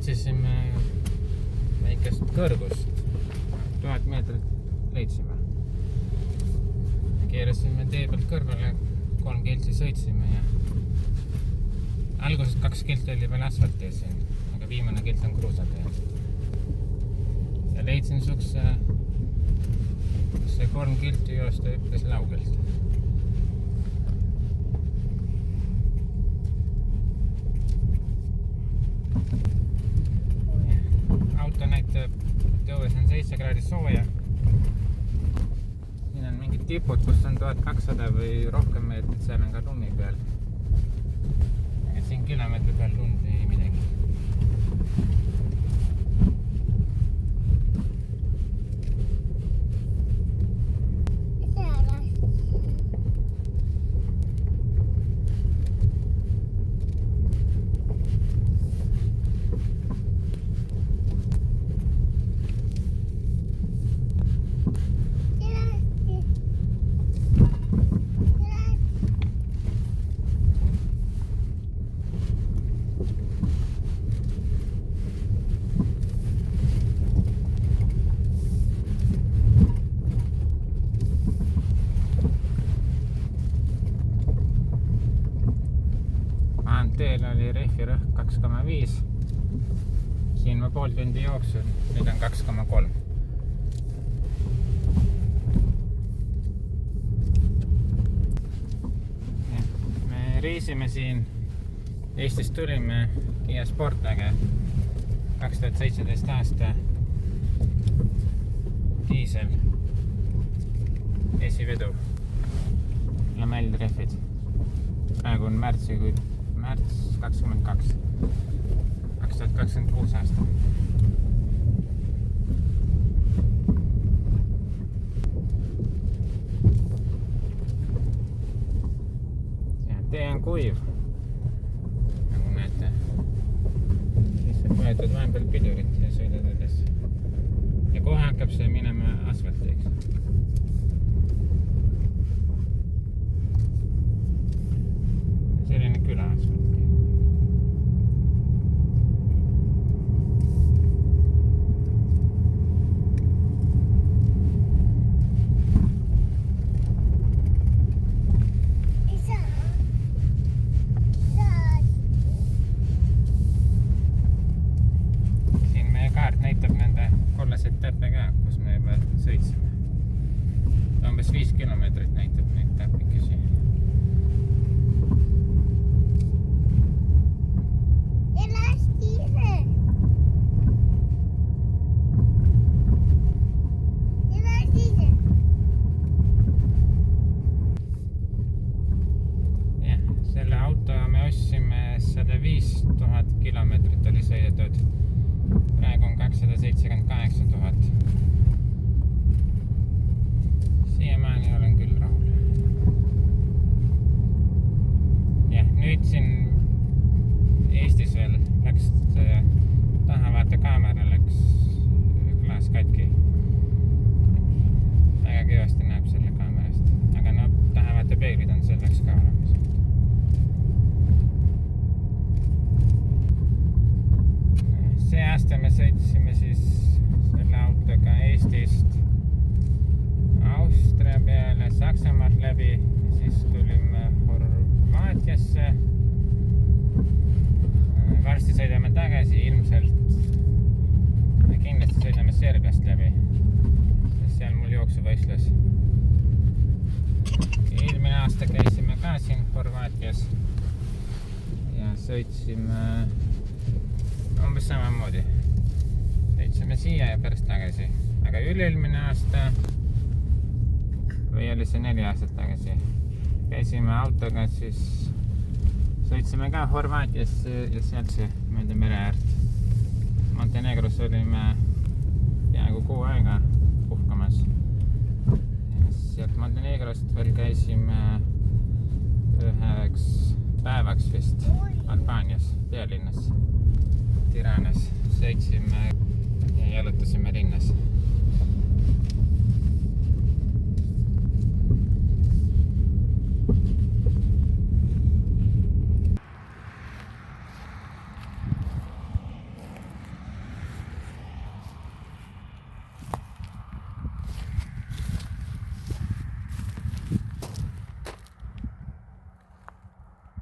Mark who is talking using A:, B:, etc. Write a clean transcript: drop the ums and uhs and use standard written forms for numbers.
A: otsisime väikest kõrgust, 1000 meetrit leidsime. Keerasime tee pealt kõrvale, 3 kilti sõitsime ja alguses 2 kilti oli veel asfalti siin, aga viimane kilt on kruusatee. Ja leidsin sukse 3 kilti joosta üpris laugelt. Auto näitab, et õues on 7 kraadi sooja. Siin on mingid tipud, kus on 1200 või rohkem meetrit, seal on ka lunni peal. Ja siin kilomeetri peal lund ei midagi. Teel oli rehvi rõhk 2,5. Siin ma pool tundi jooksul, nüüd on 2,3. Me reisime siin, Eestist tulime Kia Sportage 2017 aasta diisel esivedu lamellrehvid. Praegu on märts 22, 2026 aasta. Ja tee on kuiv, nagu näete. Lihtsalt võetud vahepeal pidurit ja sõidad üles. Ja kohe hakkab see minema asfaltiks. Selline küla asfalt. Siin meie kaart näitab nende kollaseid täppe ka, kus me juba sõitsime. Umbes 5 kilomeetrit näitab neid täpikesi. Selle auto me ostsime 105 000 kilomeetrit oli sõidetud. Praegu on 278 000. Siiamaani olen küll rahul. Ja nüüd siin Eestis veel läks taha vaata kaamera läks klaas katki. Väga kõvasti näeb selle kaamerast. Aga no taha vaata peeglid on selleks ka olemas. See aasta me sõitsime siis selle autoga Eestist Austria peale, Saksamaalt läbi, siis tulime Horvaatiasse. Varsti sõidame tagasi, ilmselt kindlasti sõidame Serbiast läbi, sest seal mul jooksuvõistlus. Eelmine aasta käisime ka siin Horvaatias ja sõitsime umbes samamoodi. Sõitsime siia ja pärast tagasi. Aga üle-eelmine aasta või oli see 4 aastat tagasi. Käisime autoga, siis sõitsime ka Horvaatiasse ja sealt mööda mere äärt. Montenegros olime peaaegu kuu aega puhkamas. Ja sealt Montenegrost veel käisime üheks päevaks vist Albaanias, pealinnas. Tiranas sõitsime ja jalutasime linnas.